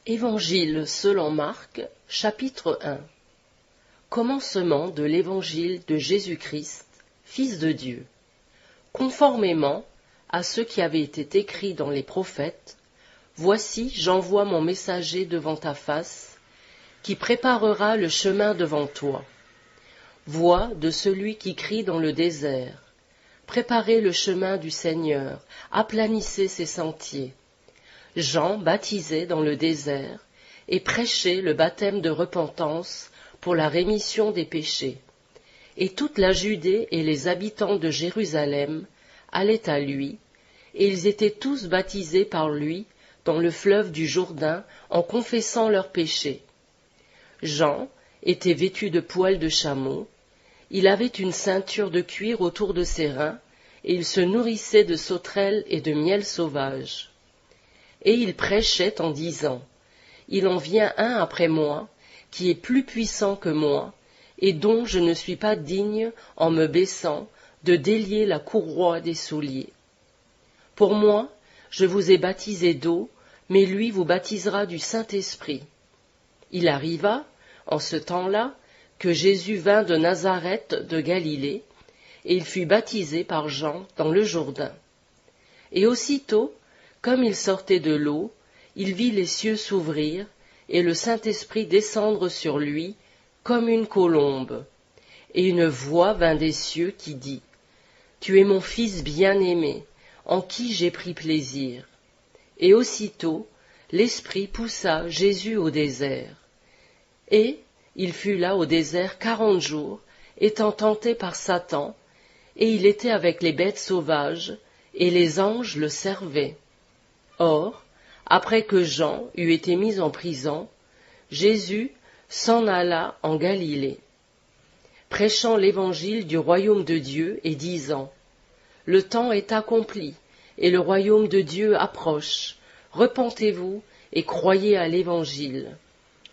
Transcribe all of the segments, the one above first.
Évangile selon Marc, chapitre 1. Commencement de l'évangile de Jésus-Christ, Fils de Dieu. Conformément à ce qui avait été écrit dans les prophètes, voici j'envoie mon messager devant ta face, qui préparera le chemin devant toi. Voix de celui qui crie dans le désert. Préparez le chemin du Seigneur, aplanissez ses sentiers. Jean baptisait dans le désert et prêchait le baptême de repentance pour la rémission des péchés. Et toute la Judée et les habitants de Jérusalem allaient à lui, et ils étaient tous baptisés par lui dans le fleuve du Jourdain en confessant leurs péchés. Jean était vêtu de poils de chameau, il avait une ceinture de cuir autour de ses reins, et il se nourrissait de sauterelles et de miel sauvage. Et il prêchait en disant, « Il en vient un après moi, qui est plus puissant que moi, et dont je ne suis pas digne, en me baissant, de délier la courroie des souliers. Pour moi, je vous ai baptisé d'eau, mais lui vous baptisera du Saint-Esprit. » Il arriva, en ce temps-là, que Jésus vint de Nazareth de Galilée, et il fut baptisé par Jean dans le Jourdain. Et aussitôt, comme il sortait de l'eau, il vit les cieux s'ouvrir, et le Saint-Esprit descendre sur lui, comme une colombe. Et une voix vint des cieux qui dit, « Tu es mon Fils bien-aimé, en qui j'ai pris plaisir. » Et aussitôt, l'Esprit poussa Jésus au désert. Et il fut là au désert 40 jours, étant tenté par Satan, et il était avec les bêtes sauvages, et les anges le servaient. Or, après que Jean eut été mis en prison, Jésus s'en alla en Galilée, prêchant l'évangile du royaume de Dieu et disant, « Le temps est accompli, et le royaume de Dieu approche. Repentez-vous et croyez à l'évangile. »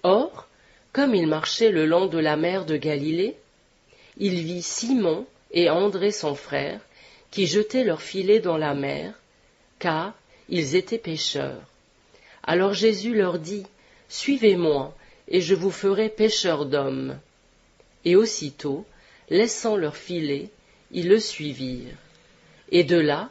Or, comme il marchait le long de la mer de Galilée, il vit Simon et André son frère, qui jetaient leurs filets dans la mer, car ils étaient pêcheurs. Alors Jésus leur dit, « Suivez-moi, et je vous ferai pêcheurs d'hommes. » Et aussitôt, laissant leurs filets, ils le suivirent. Et de là,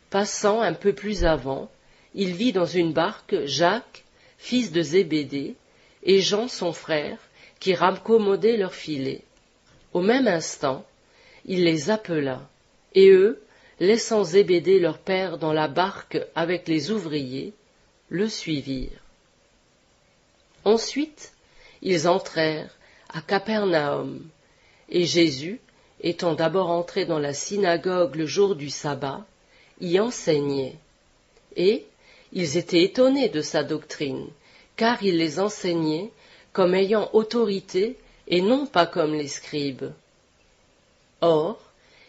passant un peu plus avant, il vit dans une barque Jacques, fils de Zébédée, et Jean son frère, qui raccommodaient leurs filets. Au même instant, il les appela, et eux, laissant Zébédée leur père dans la barque avec les ouvriers, le suivirent. Ensuite, ils entrèrent à Capernaum, et Jésus, étant d'abord entré dans la synagogue le jour du sabbat, y enseignait. Et ils étaient étonnés de sa doctrine, car il les enseignait comme ayant autorité et non pas comme les scribes. Or,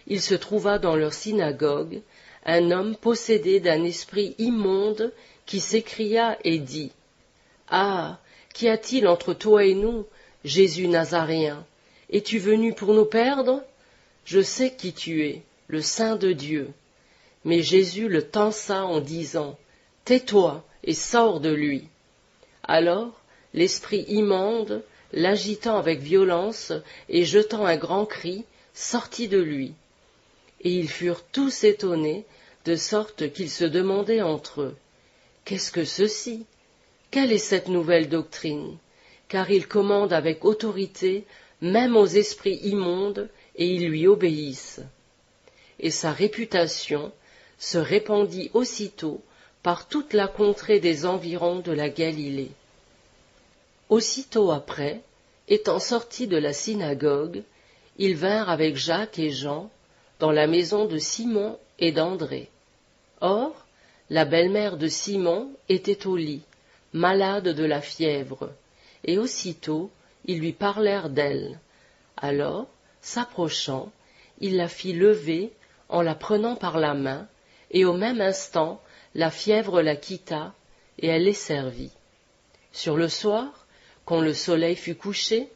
il se trouva dans leur synagogue un homme possédé d'un esprit immonde qui s'écria et dit, « Ah, qu'y a-t-il entre toi et nous, Jésus Nazaréen? Es-tu venu pour nous perdre? Je sais qui tu es, le Saint de Dieu. » Mais Jésus le tança en disant, « Tais-toi et sors de lui. » Alors, l'esprit immonde, l'agitant avec violence et jetant un grand cri, sortit de lui. Et ils furent tous étonnés, de sorte qu'ils se demandaient entre eux, « Qu'est-ce que ceci? Quelle est cette nouvelle doctrine? Car il commande avec autorité, même aux esprits immondes, et ils lui obéissent. » Et sa réputation se répandit aussitôt par toute la contrée des environs de la Galilée. Aussitôt après, étant sortis de la synagogue, ils vinrent avec Jacques et Jean dans la maison de Simon et d'André. Or, la belle-mère de Simon était au lit, malade de la fièvre, et aussitôt ils lui parlèrent d'elle. Alors, s'approchant, il la fit lever en la prenant par la main, et au même instant la fièvre la quitta, et elle les servit. Sur le soir, quand le soleil fut couché,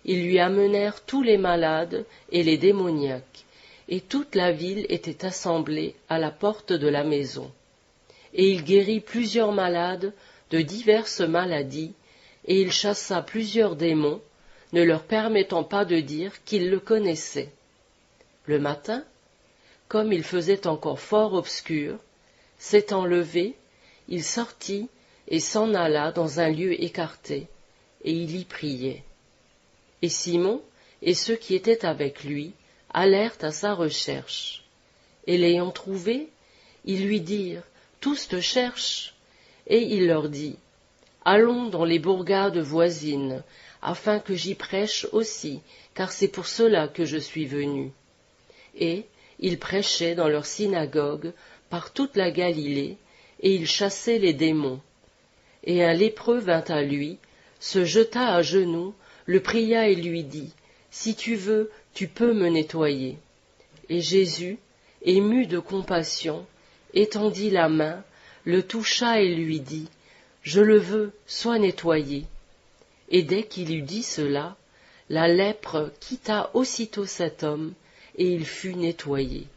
ils lui amenèrent tous les malades et les démoniaques, et toute la ville était assemblée à la porte de la maison. Et il guérit plusieurs malades de diverses maladies, et il chassa plusieurs démons, ne leur permettant pas de dire qu'ils le connaissaient. Le matin, comme il faisait encore fort obscur, s'étant levé, il sortit et s'en alla dans un lieu écarté, et il y priait. Et Simon et ceux qui étaient avec lui allèrent à sa recherche. Et l'ayant trouvé, ils lui dirent, « Tous te cherchent. » Et il leur dit, « Allons dans les bourgades voisines, afin que j'y prêche aussi, car c'est pour cela que je suis venu. » Et il prêchait dans leur synagogue par toute la Galilée, et il chassait les démons. Et un lépreux vint à lui, se jeta à genoux, le pria et lui dit, « Si tu veux, tu peux me nettoyer. » Et Jésus, ému de compassion, étendit la main, le toucha et lui dit, « Je le veux, sois nettoyé. » Et dès qu'il eut dit cela, la lèpre quitta aussitôt cet homme, et il fut nettoyé.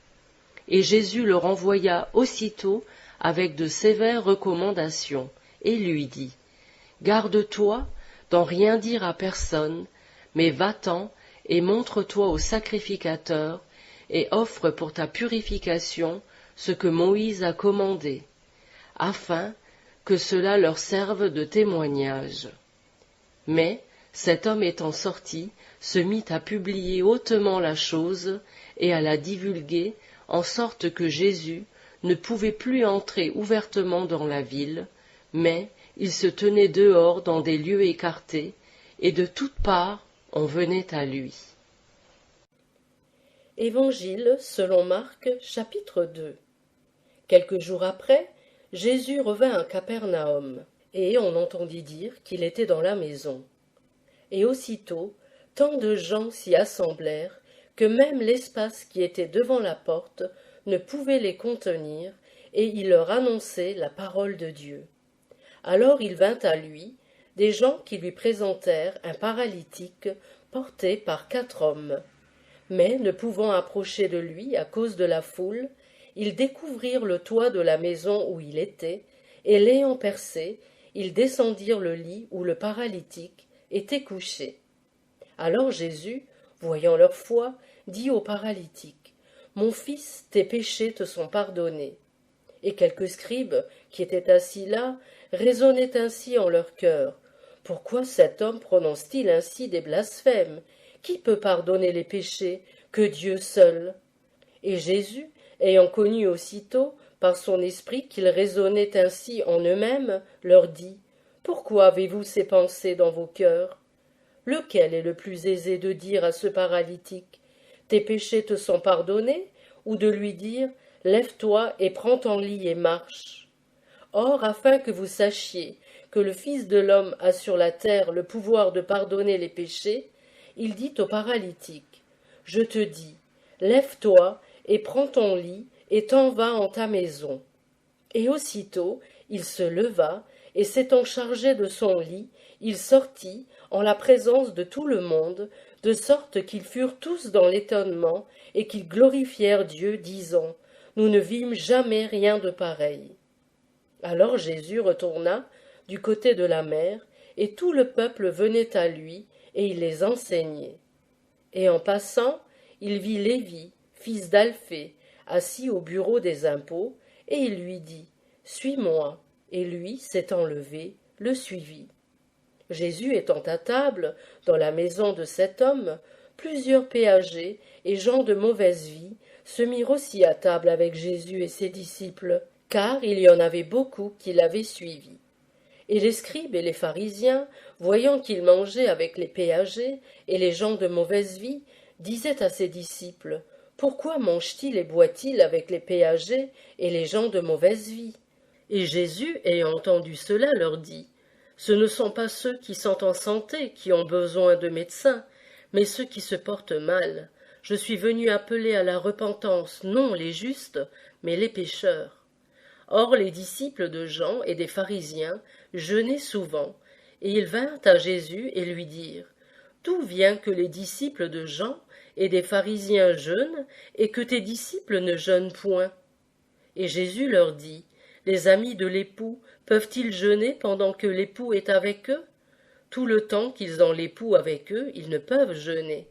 Et Jésus le renvoya aussitôt avec de sévères recommandations, et lui dit, « Garde-toi d'en rien dire à personne, mais va-t'en et montre-toi au sacrificateur, et offre pour ta purification ce que Moïse a commandé, afin que cela leur serve de témoignage. » Mais, cet homme étant sorti, se mit à publier hautement la chose et à la divulguer, en sorte que Jésus ne pouvait plus entrer ouvertement dans la ville, mais il se tenait dehors dans des lieux écartés, et de toutes parts on venait à lui. Évangile selon Marc, chapitre 2. Quelques jours après, Jésus revint à Capernaum, et on entendit dire qu'il était dans la maison. Et aussitôt, tant de gens s'y assemblèrent que même l'espace qui était devant la porte ne pouvait les contenir, et il leur annonçait la parole de Dieu. Alors il vint à lui des gens qui lui présentèrent un paralytique porté par 4 hommes. Mais, ne pouvant approcher de lui à cause de la foule, ils découvrirent le toit de la maison où il était, et l'ayant percé, ils descendirent le lit où le paralytique était couché. Alors Jésus, voyant leur foi, dit au paralytique, « Mon fils, tes péchés te sont pardonnés. » Et quelques scribes, qui étaient assis là, raisonnaient ainsi en leur cœur. « Pourquoi cet homme prononce-t-il ainsi des blasphèmes? Qui peut pardonner les péchés que Dieu seul ?» Et Jésus, ayant connu aussitôt, par son esprit, qu'ils raisonnaient ainsi en eux-mêmes, leur dit, « Pourquoi avez-vous ces pensées dans vos cœurs? Lequel est le plus aisé de dire à ce paralytique, « Tes péchés te sont pardonnés » ou de lui dire, « Lève-toi et prends ton lit et marche » Or, afin que vous sachiez que le Fils de l'homme a sur la terre le pouvoir de pardonner les péchés, il dit au paralytique, « Je te dis, lève-toi et prends ton lit et t'en vas en ta maison. » Et aussitôt il se leva, et s'étant chargé de son lit, il sortit en la présence de tout le monde, de sorte qu'ils furent tous dans l'étonnement, et qu'ils glorifièrent Dieu, disant, « Nous ne vîmes jamais rien de pareil. » Alors Jésus retourna du côté de la mer, et tout le peuple venait à lui, et il les enseignait. Et en passant, il vit Lévi, fils d'Alphée, assis au bureau des impôts, et il lui dit, « Suis-moi » et lui, s'étant levé, le suivit. Jésus étant à table, dans la maison de cet homme, plusieurs péagers et gens de mauvaise vie se mirent aussi à table avec Jésus et ses disciples, car il y en avait beaucoup qui l'avaient suivi. Et les scribes et les pharisiens, voyant qu'il mangeait avec les péagers et les gens de mauvaise vie, disaient à ses disciples, « Pourquoi mange-t-il et boit-il avec les péagers et les gens de mauvaise vie ?» Et Jésus, ayant entendu cela, leur dit, « Ce ne sont pas ceux qui sont en santé qui ont besoin de médecins, mais ceux qui se portent mal. Je suis venu appeler à la repentance non les justes, mais les pécheurs. » Or les disciples de Jean et des pharisiens jeûnaient souvent, et ils vinrent à Jésus et lui dirent, « D'où vient que les disciples de Jean et des pharisiens jeûnent, et que tes disciples ne jeûnent point ?» Et Jésus leur dit, « Les amis de l'époux peuvent-ils jeûner pendant que l'époux est avec eux? Tout le temps qu'ils ont l'époux avec eux, ils ne peuvent jeûner.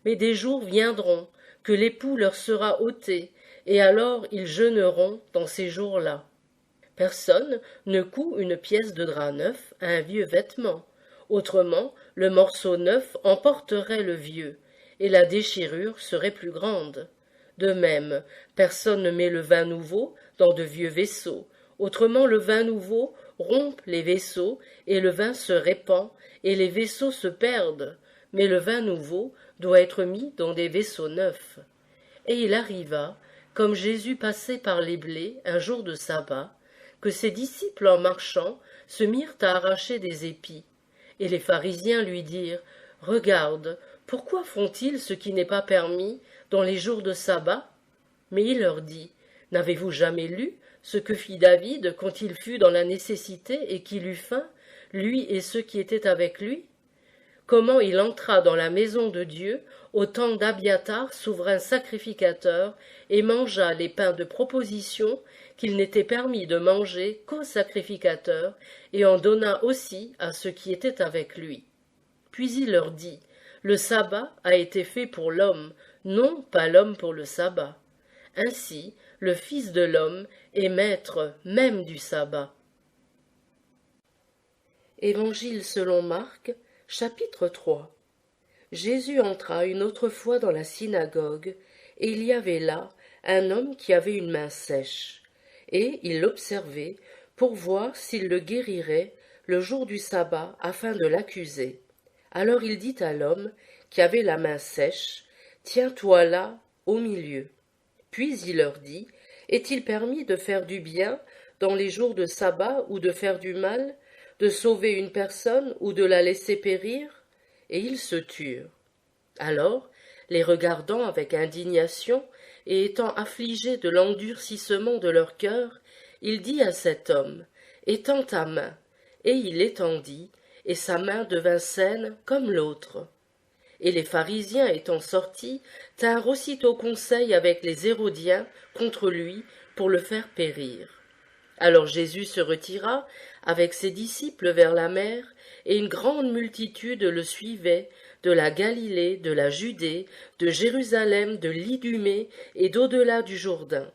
Mais des jours viendront que l'époux leur sera ôté, et alors ils jeûneront dans ces jours-là. Personne ne coud une pièce de drap neuf à un vieux vêtement. Autrement, le morceau neuf emporterait le vieux, et la déchirure serait plus grande. De même, personne ne met le vin nouveau dans de vieux vaisseaux. Autrement, le vin nouveau rompt les vaisseaux, et le vin se répand, et les vaisseaux se perdent. Mais le vin nouveau doit être mis dans des vaisseaux neufs. Et il arriva, comme Jésus passait par les blés un jour de sabbat, que ses disciples en marchant se mirent à arracher des épis. Et les pharisiens lui dirent, « Regarde, pourquoi font-ils ce qui n'est pas permis dans les jours de sabbat ?» Mais il leur dit, « N'avez-vous jamais lu ce que fit David quand il fut dans la nécessité et qu'il eut faim, lui et ceux qui étaient avec lui ? Comment il entra dans la maison de Dieu au temps d'Abiatar, souverain sacrificateur, et mangea les pains de proposition qu'il n'était permis de manger qu'aux sacrificateurs, et en donna aussi à ceux qui étaient avec lui. Puis il leur dit, le sabbat a été fait pour l'homme, non pas l'homme pour le sabbat. Ainsi, le Fils de l'homme est maître même du sabbat. Évangile selon Marc, chapitre 3. Jésus entra une autre fois dans la synagogue, et il y avait là un homme qui avait une main sèche, et il l'observait pour voir s'il le guérirait le jour du sabbat afin de l'accuser. Alors il dit à l'homme qui avait la main sèche, « Tiens-toi là, au milieu. » Puis il leur dit, « Est-il permis de faire du bien dans les jours de sabbat ou de faire du mal, de sauver une personne ou de la laisser périr ?» Et ils se turent. Alors, les regardant avec indignation, et étant affligés de l'endurcissement de leur cœur, il dit à cet homme, « Étends ta main. » Et il l'étendit, et sa main devint saine comme l'autre. Et les pharisiens étant sortis, tinrent aussitôt conseil avec les Hérodiens contre lui pour le faire périr. Alors Jésus se retira avec ses disciples vers la mer, et une grande multitude le suivait, de la Galilée, de la Judée, de Jérusalem, de l'Idumée et d'au-delà du Jourdain.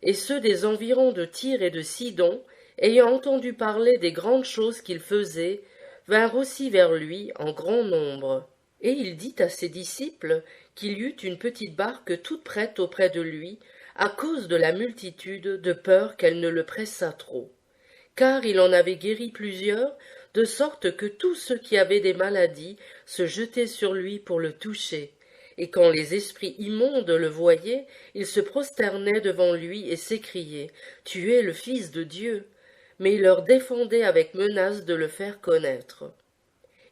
Et ceux des environs de Tyr et de Sidon, ayant entendu parler des grandes choses qu'il faisait, vinrent aussi vers lui en grand nombre. Et il dit à ses disciples qu'il y eut une petite barque toute prête auprès de lui, à cause de la multitude, de peur qu'elle ne le pressât trop. Car il en avait guéri plusieurs, de sorte que tous ceux qui avaient des maladies se jetaient sur lui pour le toucher. Et quand les esprits immondes le voyaient, ils se prosternaient devant lui et s'écriaient, « Tu es le Fils de Dieu !» Mais il leur défendait avec menace de le faire connaître.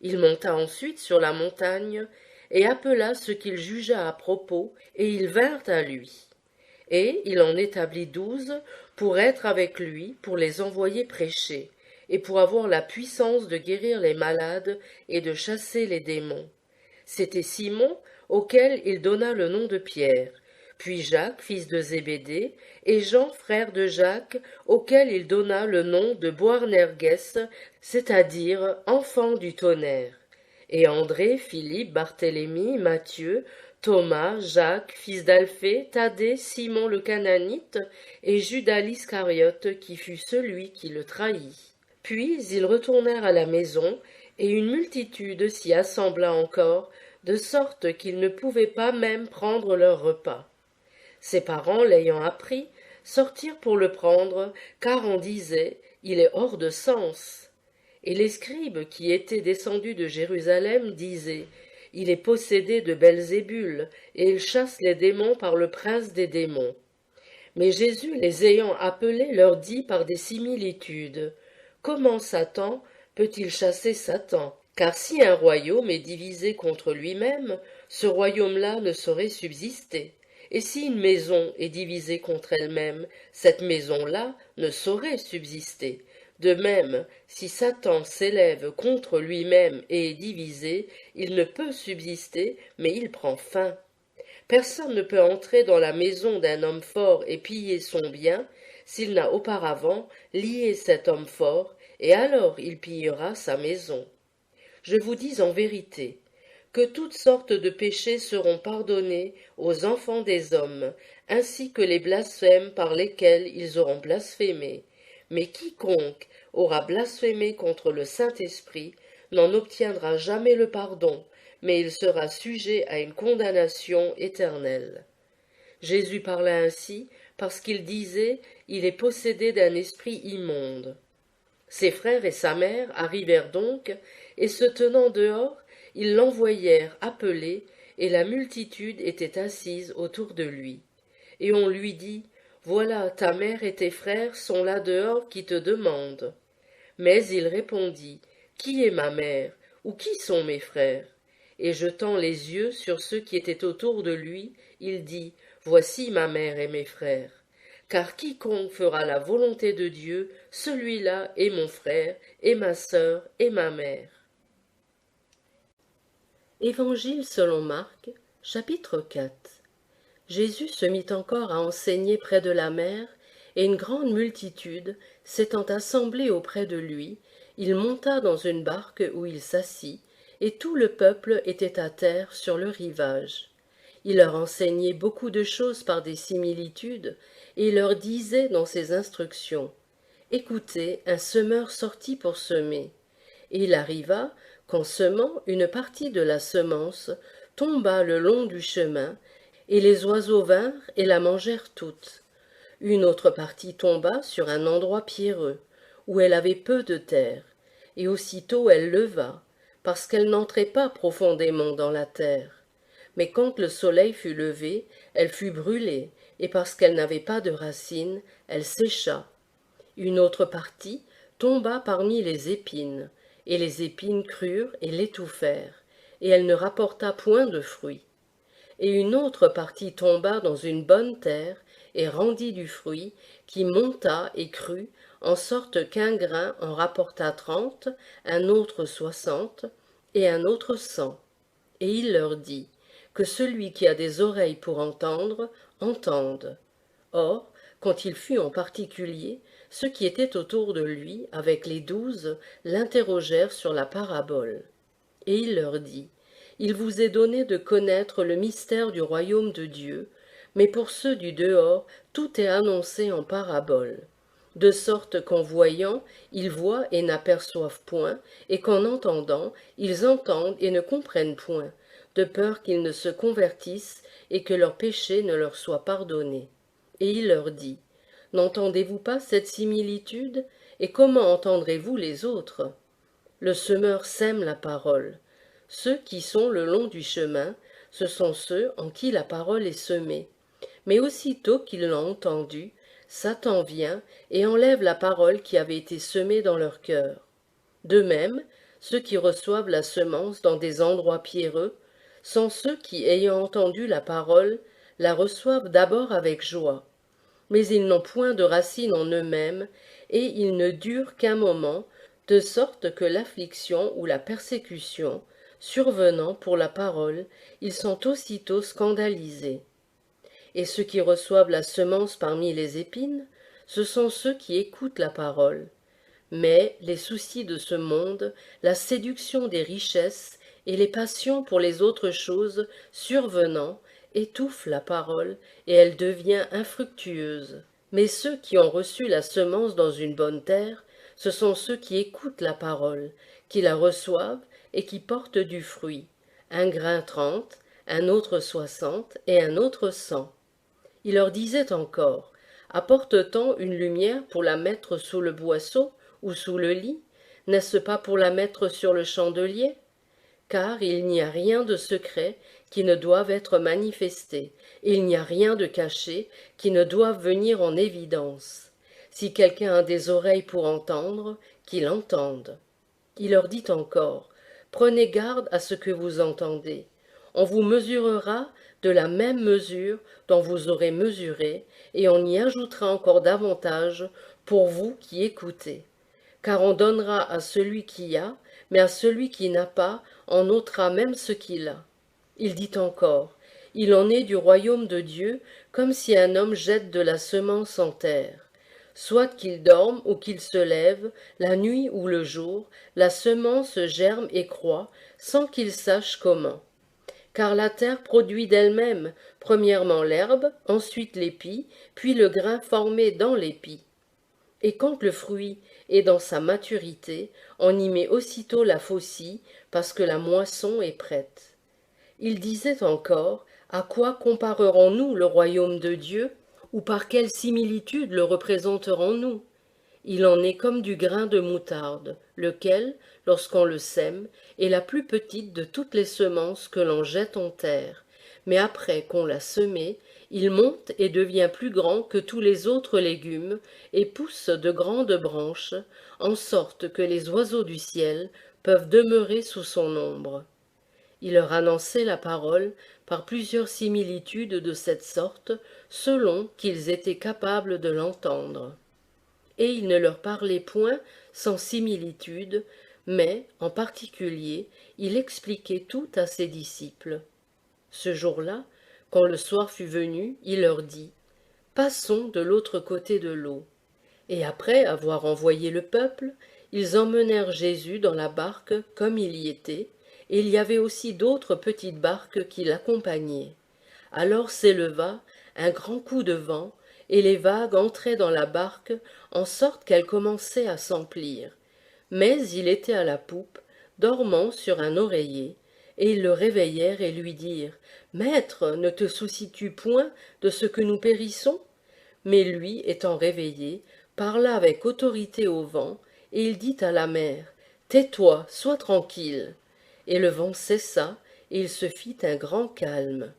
Il monta ensuite sur la montagne, et appela ceux qu'il jugea à propos, et ils vinrent à lui. Et il en établit 12 pour être avec lui, pour les envoyer prêcher, et pour avoir la puissance de guérir les malades et de chasser les démons. C'était Simon, auquel il donna le nom de Pierre, puis Jacques, fils de Zébédée, et Jean, frère de Jacques, auquel il donna le nom de Boanerges, c'est-à-dire enfant du tonnerre, et André, Philippe, Barthélemy, Matthieu, Thomas, Jacques, fils d'Alphée, Thaddée, Simon le Cananite, et Judas l'Iscariote, qui fut celui qui le trahit. Puis ils retournèrent à la maison, et une multitude s'y assembla encore, de sorte qu'ils ne pouvaient pas même prendre leur repas. Ses parents, l'ayant appris, sortirent pour le prendre, car on disait, il est hors de sens. Et les scribes qui étaient descendus de Jérusalem disaient, il est possédé de Belzébul, et il chasse les démons par le prince des démons. Mais Jésus, les ayant appelés, leur dit par des similitudes, comment Satan peut-il chasser Satan? Car si un royaume est divisé contre lui-même, ce royaume-là ne saurait subsister. Et si une maison est divisée contre elle-même, cette maison-là ne saurait subsister. De même, si Satan s'élève contre lui-même et est divisé, il ne peut subsister, mais il prend fin. Personne ne peut entrer dans la maison d'un homme fort et piller son bien, s'il n'a auparavant lié cet homme fort, et alors il pillera sa maison. Je vous dis en vérité, que toutes sortes de péchés seront pardonnés aux enfants des hommes, ainsi que les blasphèmes par lesquels ils auront blasphémé. Mais quiconque aura blasphémé contre le Saint-Esprit n'en obtiendra jamais le pardon, mais il sera sujet à une condamnation éternelle. Jésus parla ainsi parce qu'il disait « Il est possédé d'un esprit immonde ». Ses frères et sa mère arrivèrent donc, et se tenant dehors, ils l'envoyèrent appeler, et la multitude était assise autour de lui. Et on lui dit, voilà, ta mère et tes frères sont là dehors qui te demandent. Mais il répondit, qui est ma mère, ou qui sont mes frères? Et jetant les yeux sur ceux qui étaient autour de lui, il dit, voici ma mère et mes frères. Car quiconque fera la volonté de Dieu, celui-là est mon frère, et ma sœur, et ma mère. Évangile selon Marc, chapitre 4. Jésus se mit encore à enseigner près de la mer, et une grande multitude, s'étant assemblée auprès de lui, il monta dans une barque où il s'assit, et tout le peuple était à terre sur le rivage. Il leur enseignait beaucoup de choses par des similitudes, et il leur disait dans ses instructions, « Écoutez, un semeur sortit pour semer. » Et il arriva qu'en semant, une partie de la semence tomba le long du chemin, et les oiseaux vinrent et la mangèrent toute. Une autre partie tomba sur un endroit pierreux, où elle avait peu de terre, et aussitôt elle leva, parce qu'elle n'entrait pas profondément dans la terre. Mais quand le soleil fut levé, elle fut brûlée, et parce qu'elle n'avait pas de racines, elle sécha. Une autre partie tomba parmi les épines, et les épines crurent et l'étouffèrent, et elle ne rapporta point de fruits. Et une autre partie tomba dans une bonne terre, et rendit du fruit, qui monta et crut, en sorte qu'un grain en rapporta 30, un autre 60, et un autre 100. Et il leur dit, que celui qui a des oreilles pour entendre, entende. Or, quand il fut en particulier, ceux qui étaient autour de lui, avec les 12, l'interrogèrent sur la parabole. Et il leur dit, il vous est donné de connaître le mystère du royaume de Dieu, mais pour ceux du dehors, tout est annoncé en parabole, de sorte qu'en voyant, ils voient et n'aperçoivent point, et qu'en entendant, ils entendent et ne comprennent point, de peur qu'ils ne se convertissent et que leurs péchés ne leur soient pardonnés. Et il leur dit, n'entendez-vous pas cette similitude, et comment entendrez-vous les autres? Le semeur sème la parole. Ceux qui sont le long du chemin, ce sont ceux en qui la parole est semée. Mais aussitôt qu'ils l'ont entendue, Satan vient et enlève la parole qui avait été semée dans leur cœur. De même, ceux qui reçoivent la semence dans des endroits pierreux sont ceux qui, ayant entendu la parole, la reçoivent d'abord avec joie. Mais ils n'ont point de racine en eux-mêmes, et ils ne durent qu'un moment, de sorte que l'affliction ou la persécution, survenant pour la parole, ils sont aussitôt scandalisés. Et ceux qui reçoivent la semence parmi les épines, ce sont ceux qui écoutent la parole. Mais les soucis de ce monde, la séduction des richesses et les passions pour les autres choses survenant, étouffent la parole, et elle devient infructueuse. Mais ceux qui ont reçu la semence dans une bonne terre, ce sont ceux qui écoutent la parole, qui la reçoivent et qui portent du fruit, un grain 30, un autre 60 et un autre 100. Il leur disait encore, apporte-t-on une lumière pour la mettre sous le boisseau ou sous le lit? N'est-ce pas pour la mettre sur le chandelier? Car il n'y a rien de secret qui ne doive être manifesté, et il n'y a rien de caché qui ne doive venir en évidence. Si quelqu'un a des oreilles pour entendre, qu'il entende. Il leur dit encore, prenez garde à ce que vous entendez. On vous mesurera de la même mesure dont vous aurez mesuré, et on y ajoutera encore davantage pour vous qui écoutez. Car on donnera à celui qui a, mais à celui qui n'a pas, on ôtera même ce qu'il a. Il dit encore, il en est du royaume de Dieu, comme si un homme jette de la semence en terre. soit qu'il dorme ou qu'il se lève, la nuit ou le jour, la semence germe et croît, sans qu'il sache comment. Car la terre produit d'elle-même, premièrement l'herbe, ensuite l'épi, puis le grain formé dans l'épi. Et quand le fruit est dans sa maturité, on y met aussitôt la faucille, parce que la moisson est prête. Il disait encore, à quoi comparerons-nous le royaume de Dieu, ou par quelle similitude le représenterons-nous? Il en est comme du grain de moutarde, lequel, lorsqu'on le sème, est la plus petite de toutes les semences que l'on jette en terre. Mais après qu'on l'a semé, il monte et devient plus grand que tous les autres légumes, et pousse de grandes branches, en sorte que les oiseaux du ciel peuvent demeurer sous son ombre. Il leur annonçait la parole par plusieurs similitudes de cette sorte, selon qu'ils étaient capables de l'entendre. Et il ne leur parlait point sans similitude, mais, en particulier, il expliquait tout à ses disciples. Ce jour-là, quand le soir fut venu, il leur dit, « Passons de l'autre côté de l'eau. » Et après avoir envoyé le peuple, ils emmenèrent Jésus dans la barque comme il y était, et il y avait aussi d'autres petites barques qui l'accompagnaient. Alors s'éleva un grand coup de vent, et les vagues entraient dans la barque, en sorte qu'elle commençait à s'emplir. Mais il était à la poupe, dormant sur un oreiller, et ils le réveillèrent et lui dirent, « Maître, ne te soucies-tu point de ce que nous périssons ?» Mais lui, étant réveillé, parla avec autorité au vent, et il dit à la mer, « Tais-toi, sois tranquille. » Et le vent cessa, et il se fit un grand calme.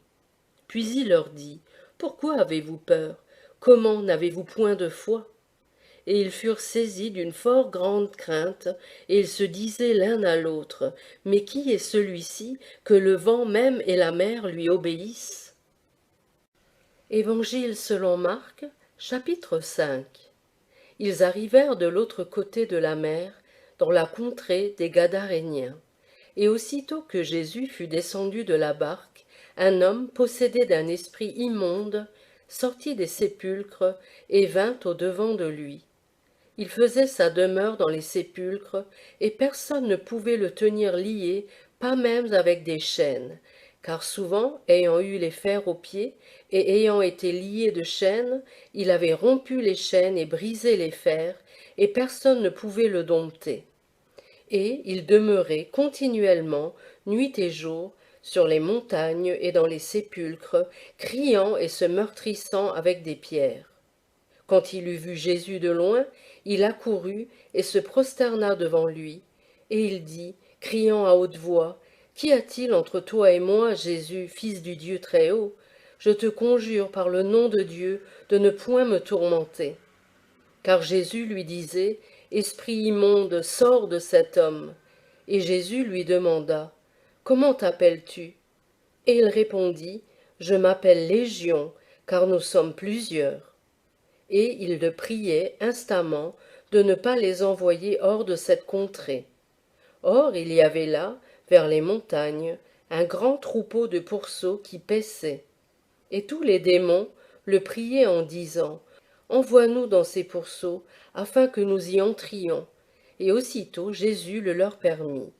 Puis il leur dit, « Pourquoi avez-vous peur? Comment n'avez-vous point de foi ?» Et ils furent saisis d'une fort grande crainte, et ils se disaient l'un à l'autre, « Mais qui est celui-ci, que le vent même et la mer lui obéissent ?» Évangile selon Marc, chapitre 5. Ils arrivèrent de l'autre côté de la mer, dans la contrée des Gadaréniens. Et aussitôt que Jésus fut descendu de la barque, un homme possédé d'un esprit immonde sortit des sépulcres et vint au-devant de lui. Il faisait sa demeure dans les sépulcres, et personne ne pouvait le tenir lié, pas même avec des chaînes, car souvent, ayant eu les fers aux pieds, et ayant été lié de chaînes, il avait rompu les chaînes et brisé les fers, et personne ne pouvait le dompter. Et il demeurait continuellement, nuit et jour, sur les montagnes et dans les sépulcres, criant et se meurtrissant avec des pierres. Quand il eut vu Jésus de loin, il accourut et se prosterna devant lui, et il dit, criant à haute voix, « Qu'y a-t-il entre toi et moi, Jésus, fils du Dieu Très-Haut? Je te conjure par le nom de Dieu de ne point me tourmenter. » Car Jésus lui disait, « Esprit immonde, sors de cet homme. » Et Jésus lui demanda, « Comment t'appelles-tu? » Et il répondit, « Je m'appelle Légion, car nous sommes plusieurs. » Et il le priait instamment de ne pas les envoyer hors de cette contrée. Or il y avait là, vers les montagnes, un grand troupeau de pourceaux qui paissaient. Et tous les démons le priaient en disant, « Envoie-nous dans ces pourceaux, afin que nous y entrions. » Et aussitôt Jésus le leur permit.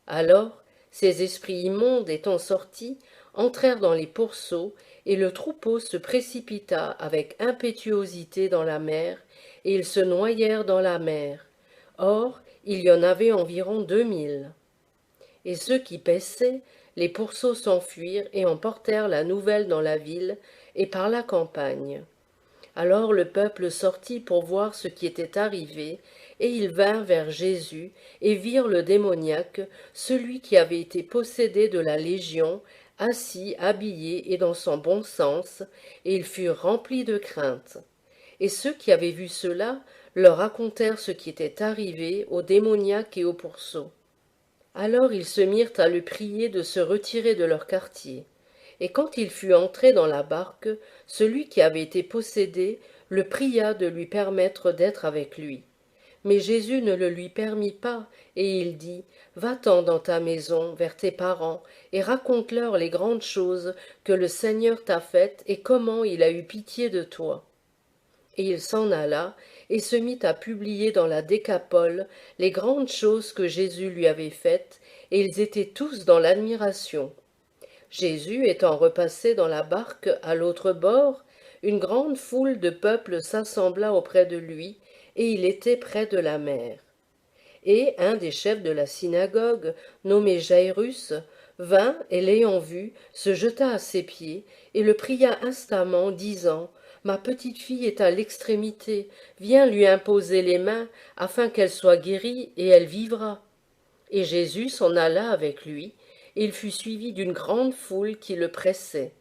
Alors, ces esprits immondes étant sortis, entrèrent dans les pourceaux, et le troupeau se précipita avec impétuosité dans la mer, et ils se noyèrent dans la mer. Or, il y en avait environ 2000. Et ceux qui paissaient, les pourceaux s'enfuirent et emportèrent la nouvelle dans la ville et par la campagne. Alors le peuple sortit pour voir ce qui était arrivé, et ils vinrent vers Jésus et virent le démoniaque, celui qui avait été possédé de la légion, assis, habillé et dans son bon sens, et ils furent remplis de crainte. Et ceux qui avaient vu cela leur racontèrent ce qui était arrivé au démoniaque et au pourceau. Alors ils se mirent à le prier de se retirer de leur quartier. Et quand il fut entré dans la barque, celui qui avait été possédé le pria de lui permettre d'être avec lui. Mais Jésus ne le lui permit pas, et il dit, « Va-t'en dans ta maison, vers tes parents, et raconte-leur les grandes choses que le Seigneur t'a faites et comment il a eu pitié de toi. » Et il s'en alla, et se mit à publier dans la Décapole les grandes choses que Jésus lui avait faites, et ils étaient tous dans l'admiration. Jésus étant repassé dans la barque à l'autre bord, une grande foule de peuple s'assembla auprès de lui, et il était près de la mer. Et un des chefs de la synagogue, nommé Jairus, vint, et l'ayant vu, se jeta à ses pieds, et le pria instamment, disant, « Ma petite fille est à l'extrémité, viens lui imposer les mains, afin qu'elle soit guérie, et elle vivra. » Et Jésus s'en alla avec lui, et il fut suivi d'une grande foule qui le pressait.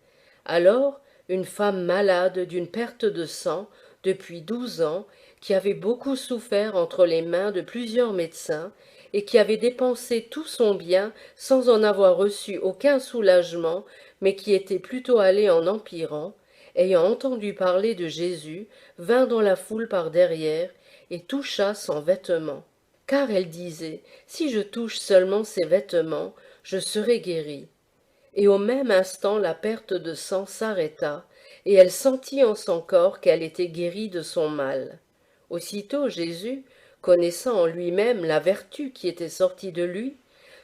Alors, une femme malade d'une perte de sang, depuis 12 ans, qui avait beaucoup souffert entre les mains de plusieurs médecins, et qui avait dépensé tout son bien sans en avoir reçu aucun soulagement, mais qui était plutôt allée en empirant, ayant entendu parler de Jésus, vint dans la foule par derrière, et toucha son vêtement. Car elle disait, si je touche seulement ses vêtements, je serai guérie. Et au même instant la perte de sang s'arrêta, et elle sentit en son corps qu'elle était guérie de son mal. Aussitôt Jésus, connaissant en lui-même la vertu qui était sortie de lui,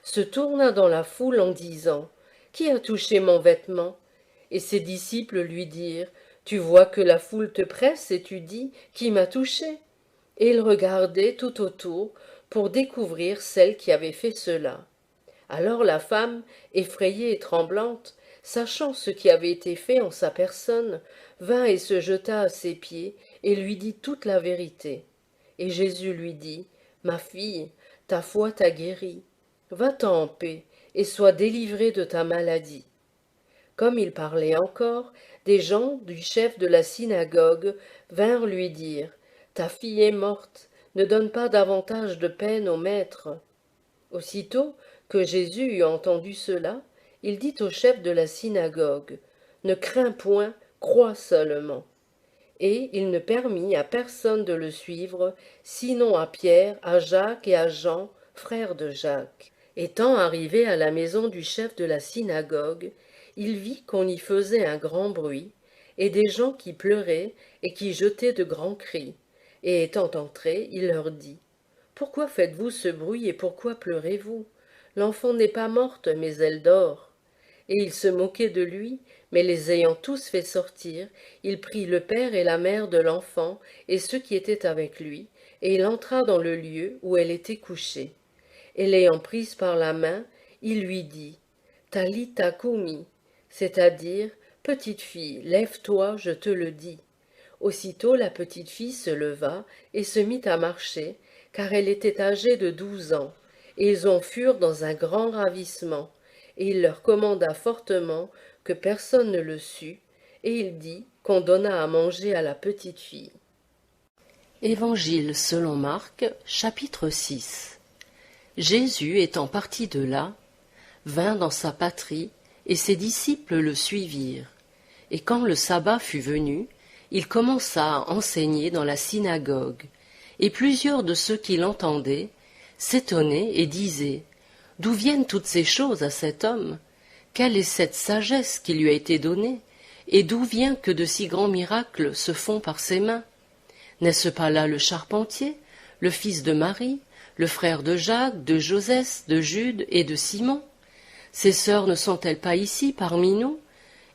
se tourna dans la foule en disant, « Qui a touché mon vêtement ?» Et ses disciples lui dirent, « Tu vois que la foule te presse et tu dis, qui m'a touché ?» Et il regardait tout autour pour découvrir celle qui avait fait cela. Alors la femme, effrayée et tremblante, sachant ce qui avait été fait en sa personne, vint et se jeta à ses pieds et lui dit toute la vérité. Et Jésus lui dit, « Ma fille, ta foi t'a guérie. Va-t'en en paix et sois délivrée de ta maladie. » Comme il parlait encore, des gens du chef de la synagogue vinrent lui dire, « Ta fille est morte, ne donne pas davantage de peine au maître. » Aussitôt que Jésus eut entendu cela, il dit au chef de la synagogue, « Ne crains point, crois seulement. » Et il ne permit à personne de le suivre, sinon à Pierre, à Jacques et à Jean, frères de Jacques. Étant arrivé à la maison du chef de la synagogue, il vit qu'on y faisait un grand bruit, et des gens qui pleuraient et qui jetaient de grands cris. Et étant entré, il leur dit, « Pourquoi faites-vous ce bruit et pourquoi pleurez-vous? L'enfant n'est pas morte, mais elle dort. » Et ils se moquaient de lui, mais les ayant tous fait sortir, il prit le père et la mère de l'enfant et ceux qui étaient avec lui, et il entra dans le lieu où elle était couchée. Et l'ayant prise par la main, il lui dit, « Talitha koumi », c'est-à-dire, « Petite fille, lève-toi, je te le dis. » Aussitôt la petite fille se leva et se mit à marcher, car elle était âgée de 12 ans, et ils en furent dans un grand ravissement, et il leur commanda fortement que personne ne le sût, et il dit qu'on donna à manger à la petite fille. Évangile selon Marc, chapitre 6. Jésus étant parti de là, vint dans sa patrie, et ses disciples le suivirent. Et quand le sabbat fut venu, il commença à enseigner dans la synagogue, et plusieurs de ceux qui l'entendaient s'étonnaient et disaient, « D'où viennent toutes ces choses à cet homme? Quelle est cette sagesse qui lui a été donnée? Et d'où vient que de si grands miracles se font par ses mains? N'est-ce pas là le charpentier, le fils de Marie, le frère de Jacques, de Josès, de Jude et de Simon? Ses sœurs ne sont-elles pas ici parmi nous? »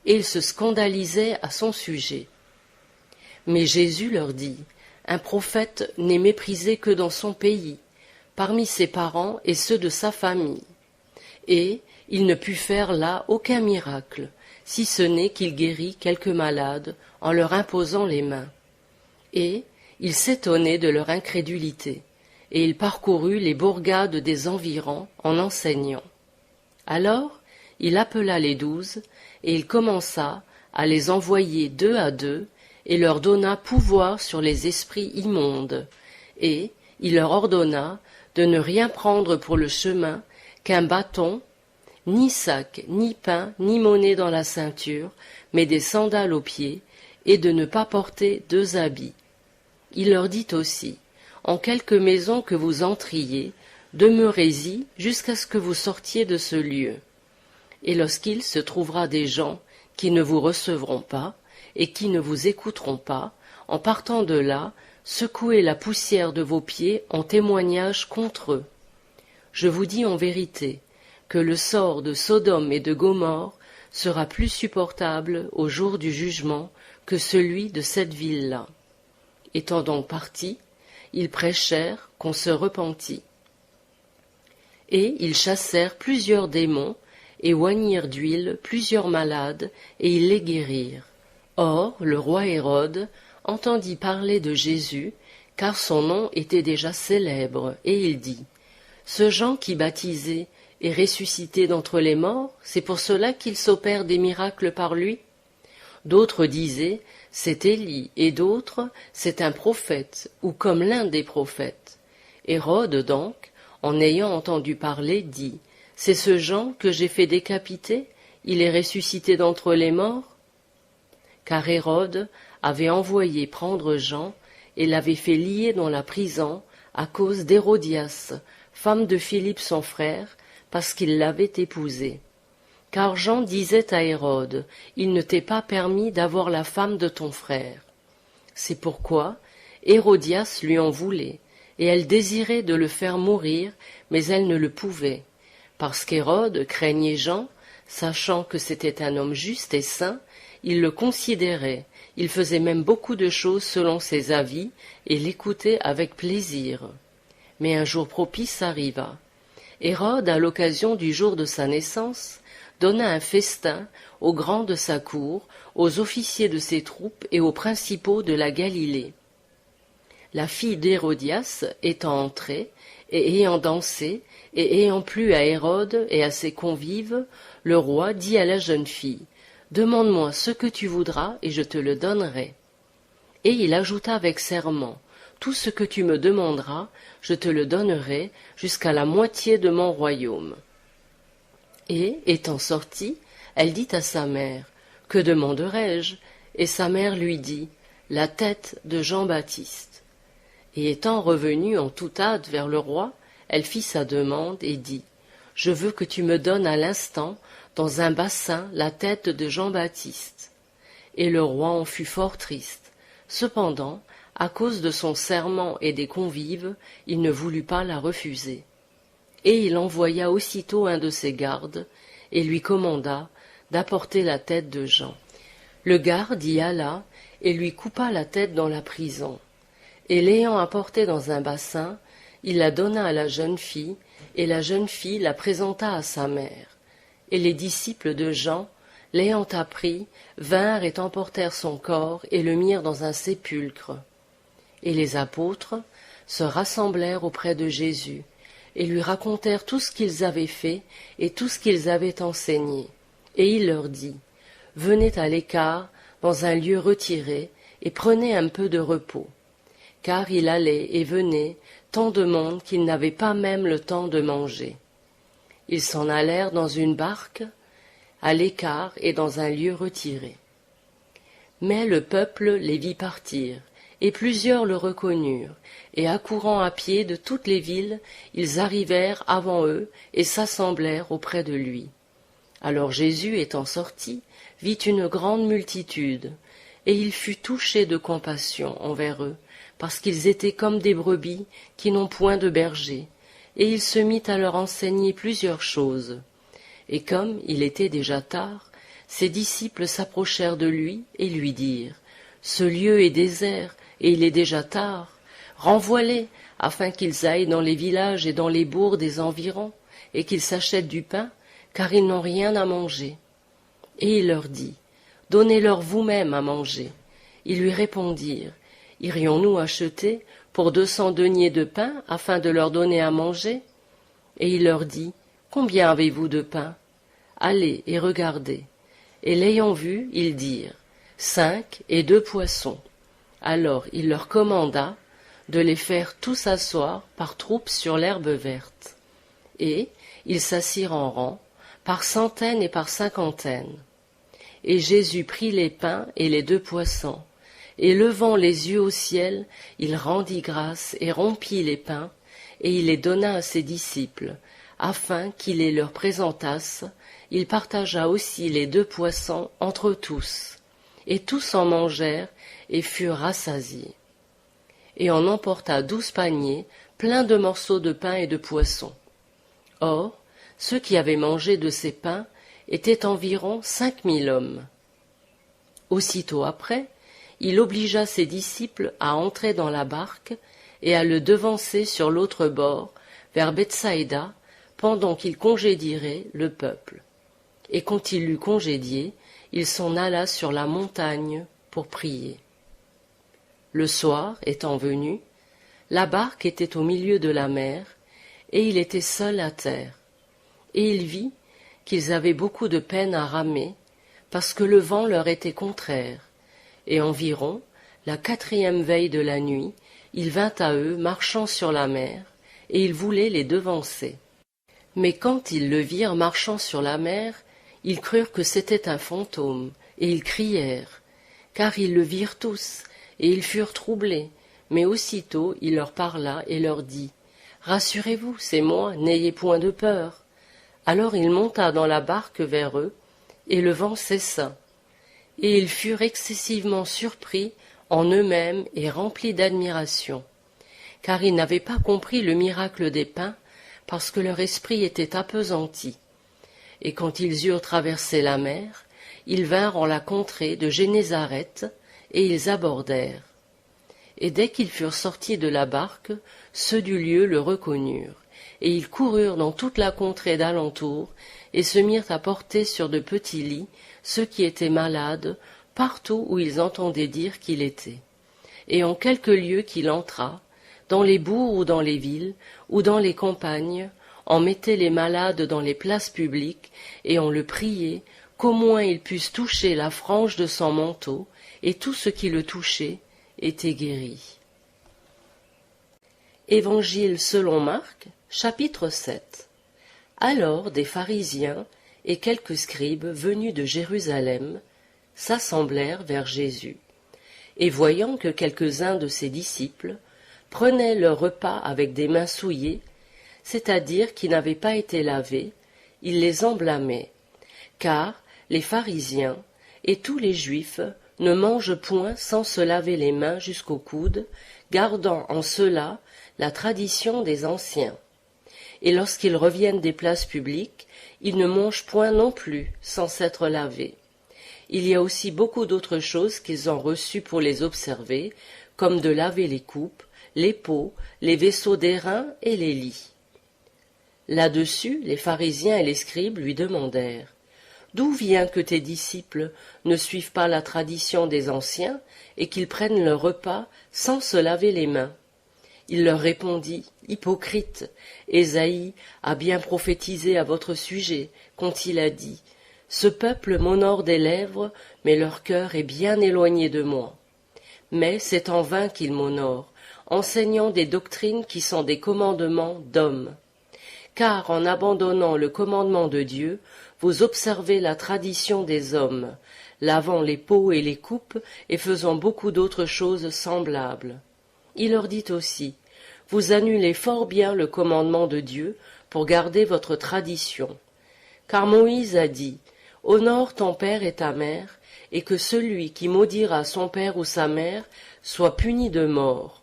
Et ils se scandalisaient à son sujet. Mais Jésus leur dit, « Un prophète n'est méprisé que dans son pays, parmi ses parents et ceux de sa famille. » Et il ne put faire là aucun miracle, si ce n'est qu'il guérit quelques malades en leur imposant les mains. Et il s'étonnait de leur incrédulité, et il parcourut les bourgades des environs en enseignant. Alors il appela les 12, et il commença à les envoyer 2 à 2, et leur donna pouvoir sur les esprits immondes, et il leur ordonna de ne rien prendre pour le chemin qu'un bâton, ni sac, ni pain, ni monnaie dans la ceinture, mais des sandales aux pieds, et de ne pas porter 2 habits. Il leur dit aussi, « En quelque maison que vous entriez, demeurez-y jusqu'à ce que vous sortiez de ce lieu. Et lorsqu'il se trouvera des gens qui ne vous recevront pas, et qui ne vous écouteront pas, en partant de là, secouez la poussière de vos pieds en témoignage contre eux. Je vous dis en vérité que le sort de Sodome et de Gomorrhe sera plus supportable au jour du jugement que celui de cette ville-là. Étant donc partis, ils prêchèrent qu'on se repentit. Et ils chassèrent plusieurs démons, et oignirent d'huile plusieurs malades, et ils les guérirent. Or, le roi Hérode entendit parler de Jésus, car son nom était déjà célèbre, et il dit, « Ce Jean qui baptisait est ressuscité d'entre les morts, c'est pour cela qu'il s'opère des miracles par lui ?» D'autres disaient, « C'est Élie », et d'autres, « C'est un prophète, ou comme l'un des prophètes. » Hérode donc, en ayant entendu parler, dit, « C'est ce Jean que j'ai fait décapiter, il est ressuscité d'entre les morts ?» Car Hérode avait envoyé prendre Jean et l'avait fait lier dans la prison à cause d'Hérodias, femme de Philippe son frère, parce qu'il l'avait épousée. Car Jean disait à Hérode, « Il ne t'est pas permis d'avoir la femme de ton frère. » C'est pourquoi Hérodias lui en voulait, et elle désirait de le faire mourir, mais elle ne le pouvait, parce qu'Hérode craignait Jean, sachant que c'était un homme juste et saint, il le considérait, il faisait même beaucoup de choses selon ses avis, et l'écoutait avec plaisir. Mais un jour propice arriva. Hérode, à l'occasion du jour de sa naissance, donna un festin aux grands de sa cour, aux officiers de ses troupes et aux principaux de la Galilée. La fille d'Hérodias étant entrée, et ayant dansé, et ayant plu à Hérode et à ses convives, le roi dit à la jeune fille, « Demande-moi ce que tu voudras, et je te le donnerai. » Et il ajouta avec serment, « Tout ce que tu me demanderas, je te le donnerai, jusqu'à la moitié de mon royaume. » Et, étant sortie, elle dit à sa mère, « Que demanderai-je » Et sa mère lui dit, « La tête de Jean-Baptiste. » Et étant revenue en toute hâte vers le roi, elle fit sa demande et dit, « Je veux que tu me donnes à l'instant, dans un bassin, la tête de Jean-Baptiste. » Et le roi en fut fort triste. Cependant, à cause de son serment et des convives, il ne voulut pas la refuser. Et il envoya aussitôt un de ses gardes, et lui commanda d'apporter la tête de Jean. Le garde y alla, et lui coupa la tête dans la prison. Et l'ayant apportée dans un bassin, il la donna à la jeune fille, et la jeune fille la présenta à sa mère. Et les disciples de Jean, l'ayant appris, vinrent et emportèrent son corps et le mirent dans un sépulcre. Et les apôtres se rassemblèrent auprès de Jésus, et lui racontèrent tout ce qu'ils avaient fait et tout ce qu'ils avaient enseigné. Et il leur dit, « Venez à l'écart, dans un lieu retiré, et prenez un peu de repos. » Car il allait et venait tant de monde qu'ils n'avaient pas même le temps de manger. Ils s'en allèrent dans une barque, à l'écart et dans un lieu retiré. Mais le peuple les vit partir, et plusieurs le reconnurent, et accourant à pied de toutes les villes, ils arrivèrent avant eux et s'assemblèrent auprès de lui. Alors Jésus, étant sorti, vit une grande multitude, et il fut touché de compassion envers eux, parce qu'ils étaient comme des brebis qui n'ont point de berger, et il se mit à leur enseigner plusieurs choses. Et comme il était déjà tard, ses disciples s'approchèrent de lui et lui dirent, « Ce lieu est désert, et il est déjà tard. Renvoie-les, afin qu'ils aillent dans les villages et dans les bourgs des environs, et qu'ils s'achètent du pain, car ils n'ont rien à manger. » Et il leur dit, « Donnez-leur vous-même à manger. » Ils lui répondirent, « Irions-nous acheter pour 200 deniers de pain afin de leur donner à manger ?» Et il leur dit, « Combien avez-vous de pain? Allez et regardez. » Et l'ayant vu, ils dirent, « 5 et 2 poissons. » Alors il leur commanda de les faire tous asseoir par troupes sur l'herbe verte. Et ils s'assirent en rang, par centaines et par cinquantaines. Et Jésus prit les pains et les 2 poissons, et levant les yeux au ciel, il rendit grâce et rompit les pains, et il les donna à ses disciples, afin qu'ils les leur présentassent. Il partagea aussi les 2 poissons entre tous. Et tous en mangèrent et furent rassasiés. Et on emporta 12 paniers pleins de morceaux de pain et de poissons. Or, ceux qui avaient mangé de ces pains étaient environ 5000 hommes. Aussitôt après, il obligea ses disciples à entrer dans la barque et à le devancer sur l'autre bord, vers Bethsaïda, pendant qu'il congédierait le peuple. Et quand il l'eut congédié, il s'en alla sur la montagne pour prier. Le soir étant venu, la barque était au milieu de la mer, et il était seul à terre. Et il vit qu'ils avaient beaucoup de peine à ramer, parce que le vent leur était contraire. Et environ la 4e veille de la nuit, il vint à eux marchant sur la mer, et il voulait les devancer. Mais quand ils le virent marchant sur la mer, ils crurent que c'était un fantôme, et ils crièrent, car ils le virent tous, et ils furent troublés. Mais aussitôt il leur parla et leur dit, « Rassurez-vous, c'est moi, n'ayez point de peur. » Alors il monta dans la barque vers eux, et le vent cessa. Et ils furent excessivement surpris en eux-mêmes et remplis d'admiration, car ils n'avaient pas compris le miracle des pains, parce que leur esprit était appesanti. Et quand ils eurent traversé la mer, ils vinrent en la contrée de Génézareth, et ils abordèrent. Et dès qu'ils furent sortis de la barque, ceux du lieu le reconnurent, et ils coururent dans toute la contrée d'alentour, et se mirent à porter sur de petits lits ceux qui étaient malades, partout où ils entendaient dire qu'il était. Et en quelque lieu qu'il entra, dans les bourgs ou dans les villes, ou dans les campagnes, on mettait les malades dans les places publiques, et on le priait qu'au moins ils puissent toucher la frange de son manteau, et tout ce qui le touchait était guéri. Évangile selon Marc, chapitre 7. Alors des pharisiens et quelques scribes venus de Jérusalem s'assemblèrent vers Jésus, et voyant que quelques-uns de ses disciples prenaient leur repas avec des mains souillées, c'est-à-dire qui n'avaient pas été lavées, ils les en blâmaient, car les pharisiens et tous les Juifs ne mangent point sans se laver les mains jusqu'au coude, gardant en cela la tradition des anciens. Et lorsqu'ils reviennent des places publiques, ils ne mangent point non plus sans s'être lavés. Il y a aussi beaucoup d'autres choses qu'ils ont reçues pour les observer, comme de laver les coupes, les pots, les vaisseaux d'airain et les lits. Là-dessus, les pharisiens et les scribes lui demandèrent, « D'où vient que tes disciples ne suivent pas la tradition des anciens et qu'ils prennent leur repas sans se laver les mains ?» Il leur répondit, « Hypocrite, Ésaïe a bien prophétisé à votre sujet, quand il a dit, « Ce peuple m'honore des lèvres, mais leur cœur est bien éloigné de moi. Mais c'est en vain qu'ils m'honorent, enseignant des doctrines qui sont des commandements d'hommes. Car en abandonnant le commandement de Dieu, vous observez la tradition des hommes, lavant les pots et les coupes et faisant beaucoup d'autres choses semblables. » Il leur dit aussi, « Vous annulez fort bien le commandement de Dieu pour garder votre tradition. Car Moïse a dit, « Honore ton père et ta mère, et que celui qui maudira son père ou sa mère soit puni de mort.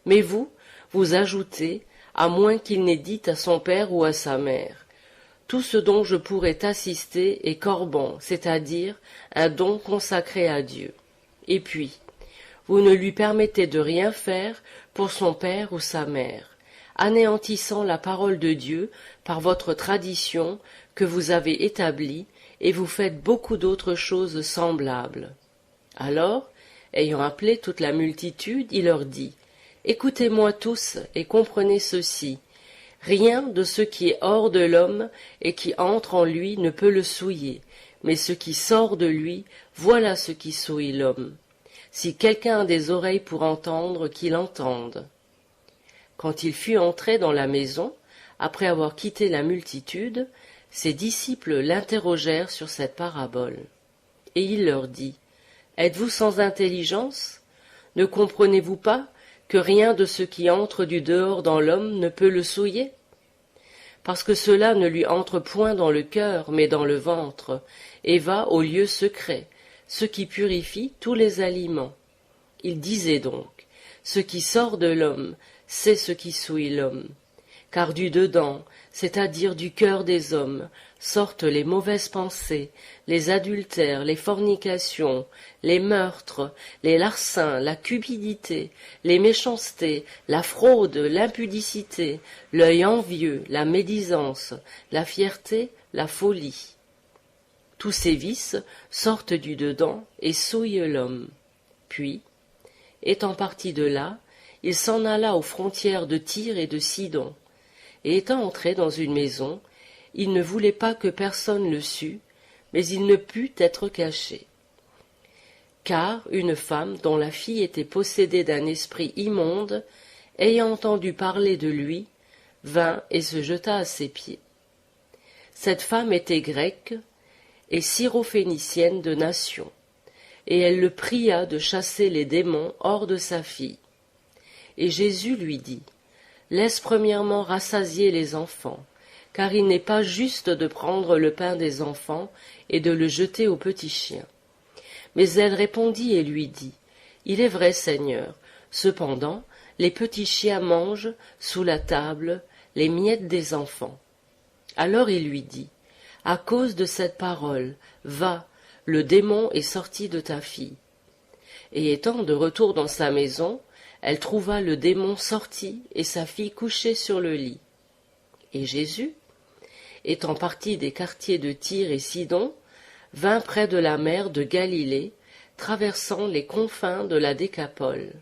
Mais vous, vous ajoutez, à moins qu'il n'ait dit à son père ou à sa mère. Tout ce dont je pourrais t'assister est corban, c'est-à-dire un don consacré à Dieu. Et puis, vous ne lui permettez de rien faire pour son père ou sa mère, anéantissant la parole de Dieu par votre tradition que vous avez établie, et vous faites beaucoup d'autres choses semblables. » Alors, ayant appelé toute la multitude, il leur dit, « Écoutez-moi tous et comprenez ceci. Rien de ce qui est hors de l'homme et qui entre en lui ne peut le souiller, mais ce qui sort de lui, voilà ce qui souille l'homme. Si quelqu'un a des oreilles pour entendre, qu'il entende. » Quand il fut entré dans la maison, après avoir quitté la multitude, ses disciples l'interrogèrent sur cette parabole. Et il leur dit, « Êtes-vous sans intelligence? Ne comprenez-vous pas que rien de ce qui entre du dehors dans l'homme ne peut le souiller? Parce que cela ne lui entre point dans le cœur, mais dans le ventre, et va au lieu secret. ce qui purifie tous les aliments. Il disait donc, ce qui sort de l'homme, c'est ce qui souille l'homme. Car du dedans, c'est-à-dire du cœur des hommes, sortent les mauvaises pensées, les adultères, les fornications, les meurtres, les larcins, la cupidité, les méchancetés, la fraude, l'impudicité, l'œil envieux, la médisance, la fierté, la folie. Tous ces vices sortent du dedans et souillent l'homme. Puis, étant parti de là, il s'en alla aux frontières de Tyr et de Sidon. Et étant entré dans une maison, il ne voulait pas que personne le sût, mais il ne put être caché. Car une femme dont la fille était possédée d'un esprit immonde, ayant entendu parler de lui, vint et se jeta à ses pieds. Cette femme était grecque et syrophénicienne de nation, et elle le pria de chasser les démons hors de sa fille. Et Jésus lui dit, « Laisse premièrement rassasier les enfants, car il n'est pas juste de prendre le pain des enfants et de le jeter aux petits chiens. » Mais elle répondit et lui dit, « Il est vrai, Seigneur, cependant, les petits chiens mangent, sous la table, les miettes des enfants. » Alors il lui dit, « À cause de cette parole, va, le démon est sorti de ta fille. » Et étant de retour dans sa maison, elle trouva le démon sorti et sa fille couchée sur le lit. Et Jésus, étant parti des quartiers de Tyr et Sidon, vint près de la mer de Galilée, traversant les confins de la Décapole.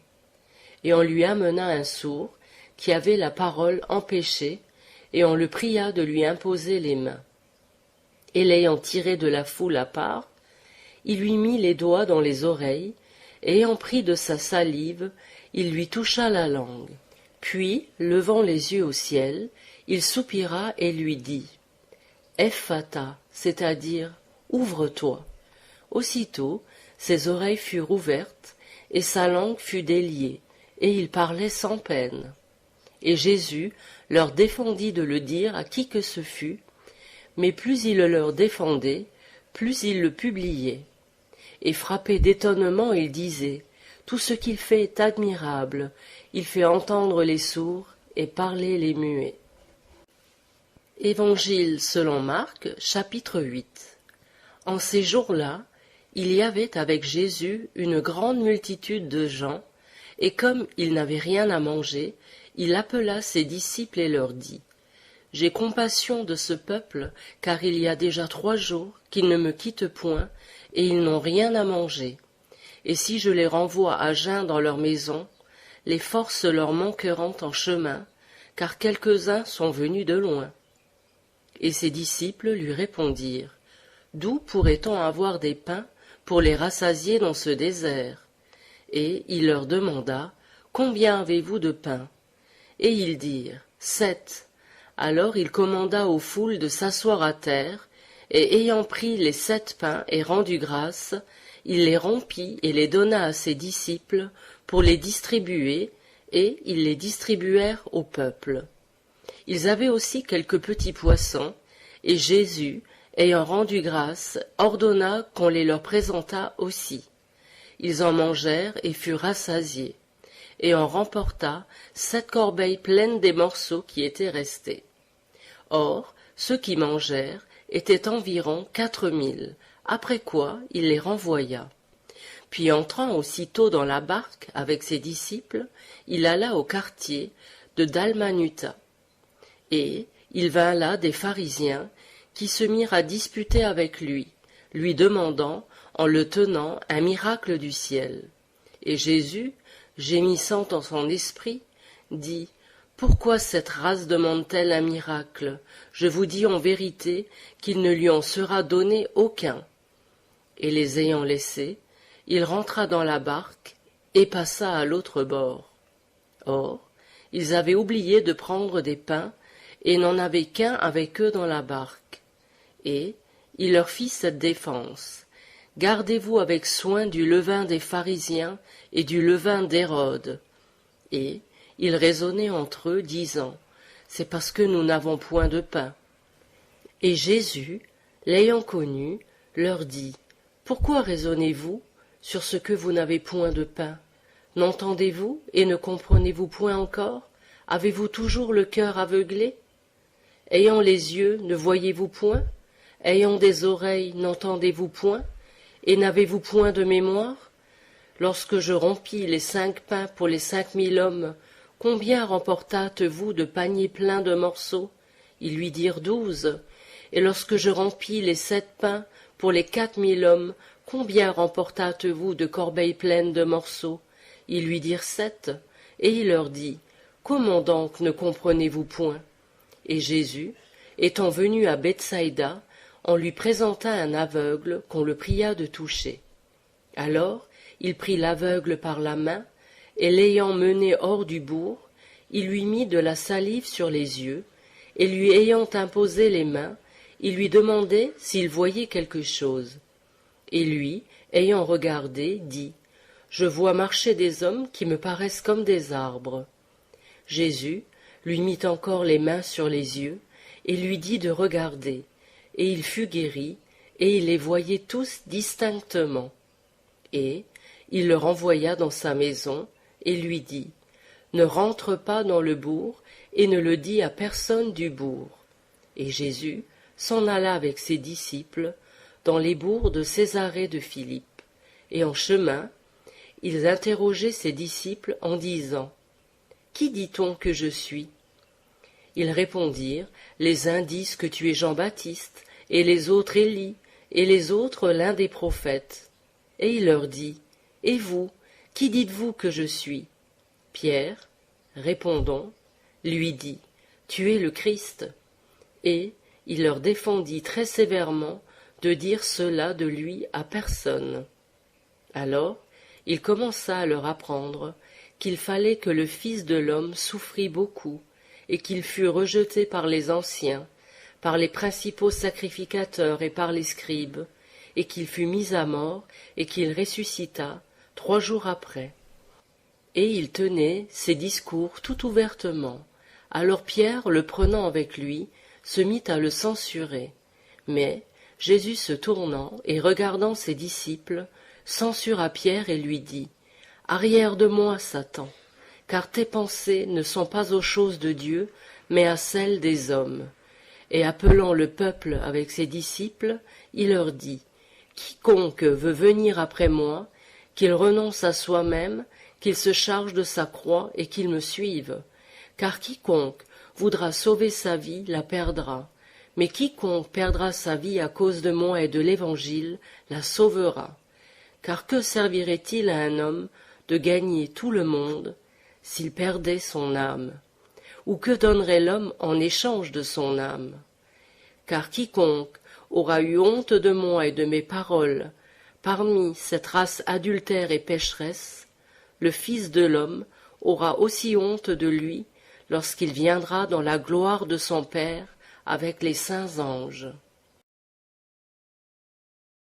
Et on lui amena un sourd, qui avait la parole empêchée, et on le pria de lui imposer les mains. Et l'ayant tiré de la foule à part, il lui mit les doigts dans les oreilles, et ayant pris de sa salive, il lui toucha la langue. Puis, levant les yeux au ciel, il soupira et lui dit, « Ephphatha, c'est-à-dire, ouvre-toi. » Aussitôt, ses oreilles furent ouvertes, et sa langue fut déliée, et il parlait sans peine. Et Jésus leur défendit de le dire à qui que ce fût, mais plus il le leur défendait, plus il le publiait. Et frappé d'étonnement, il disait, « Tout ce qu'il fait est admirable, il fait entendre les sourds et parler les muets. » Évangile selon Marc, chapitre 8. En ces jours-là, il y avait avec Jésus une grande multitude de gens, et comme il n'avait rien à manger, il appela ses disciples et leur dit, « J'ai compassion de ce peuple, car il y a déjà 3 jours qu'ils ne me quittent point, et ils n'ont rien à manger. Et si je les renvoie à jeun dans leur maison, les forces leur manqueront en chemin, car quelques-uns sont venus de loin. » Et ses disciples lui répondirent, « D'où pourrait-on avoir des pains pour les rassasier dans ce désert ?» Et il leur demanda, « Combien avez-vous de pains ?» Et ils dirent, « 7. » Alors il commanda aux foules de s'asseoir à terre, et ayant pris les 7 pains et rendu grâce, il les rompit et les donna à ses disciples pour les distribuer, et ils les distribuèrent au peuple. Ils avaient aussi quelques petits poissons, et Jésus, ayant rendu grâce, ordonna qu'on les leur présentât aussi. Ils en mangèrent et furent rassasiés, et on remporta 7 corbeilles pleines des morceaux qui étaient restés. Or, ceux qui mangèrent étaient environ 4000, après quoi il les renvoya. Puis entrant aussitôt dans la barque avec ses disciples, il alla au quartier de Dalmanuta. Et il vint là des pharisiens qui se mirent à disputer avec lui demandant, en le tenant, un miracle du ciel. Et Jésus, gémissant en son esprit, dit, « Pourquoi cette race demande-t-elle un miracle? Je vous dis en vérité qu'il ne lui en sera donné aucun. » Et les ayant laissés, il rentra dans la barque et passa à l'autre bord. Or, ils avaient oublié de prendre des pains et n'en avaient qu'un avec eux dans la barque. Et il leur fit cette défense. « Gardez-vous avec soin du levain des pharisiens et du levain d'Hérode. » Et ils raisonnaient entre eux, disant, « C'est parce que nous n'avons point de pain. » Et Jésus, l'ayant connu, leur dit, « Pourquoi raisonnez-vous sur ce que vous n'avez point de pain? N'entendez-vous et ne comprenez-vous point encore? Avez-vous toujours le cœur aveuglé? Ayant les yeux, ne voyez-vous point? Ayant des oreilles, n'entendez-vous point? Et n'avez-vous point de mémoire? Lorsque je rompis les 5 pains pour les 5000 hommes, combien remportâtes-vous de paniers pleins de morceaux? Ils lui dirent 12. Et lorsque je rompis les 7 pains pour les 4000 hommes, combien remportâtes-vous de corbeilles pleines de morceaux? Ils lui dirent 7. Et il leur dit, comment donc ne comprenez-vous point? Et Jésus, étant venu à Bethsaïda, on lui présenta un aveugle qu'on le pria de toucher. Alors il prit l'aveugle par la main, et l'ayant mené hors du bourg, il lui mit de la salive sur les yeux, et lui ayant imposé les mains, il lui demandait s'il voyait quelque chose. Et lui, ayant regardé, dit, je vois marcher des hommes qui me paraissent comme des arbres. Jésus lui mit encore les mains sur les yeux, et lui dit de regarder, et il fut guéri, et il les voyait tous distinctement. Et il le renvoya dans sa maison, et lui dit, ne rentre pas dans le bourg, et ne le dis à personne du bourg. Et Jésus s'en alla avec ses disciples dans les bourgs de Césarée de Philippe. Et en chemin, ils interrogeaient ses disciples en disant, qui dit-on que je suis? Ils répondirent, les uns disent que tu es Jean-Baptiste, et les autres Élie, et les autres l'un des prophètes. Et il leur dit, et vous, qui dites-vous que je suis? Pierre, répondant, lui dit, tu es le Christ. Et il leur défendit très sévèrement de dire cela de lui à personne. Alors il commença à leur apprendre qu'il fallait que le Fils de l'homme souffrit beaucoup, et qu'il fût rejeté par les anciens, par les principaux sacrificateurs et par les scribes, et qu'il fut mis à mort, et qu'il ressuscita 3 jours après. Et il tenait ses discours tout ouvertement. Alors Pierre, le prenant avec lui, se mit à le censurer. Mais Jésus se tournant et regardant ses disciples, censura Pierre et lui dit, « Arrière de moi, Satan, car tes pensées ne sont pas aux choses de Dieu, mais à celles des hommes. » Et appelant le peuple avec ses disciples, il leur dit, « Quiconque veut venir après moi, qu'il renonce à soi-même, qu'il se charge de sa croix et qu'il me suive. Car quiconque voudra sauver sa vie la perdra, mais quiconque perdra sa vie à cause de moi et de l'Évangile la sauvera. Car que servirait-il à un homme de gagner tout le monde s'il perdait son âme? Ou que donnerait l'homme en échange de son âme? Car quiconque aura eu honte de moi et de mes paroles parmi cette race adultère et pécheresse, le Fils de l'homme aura aussi honte de lui lorsqu'il viendra dans la gloire de son Père avec les saints anges.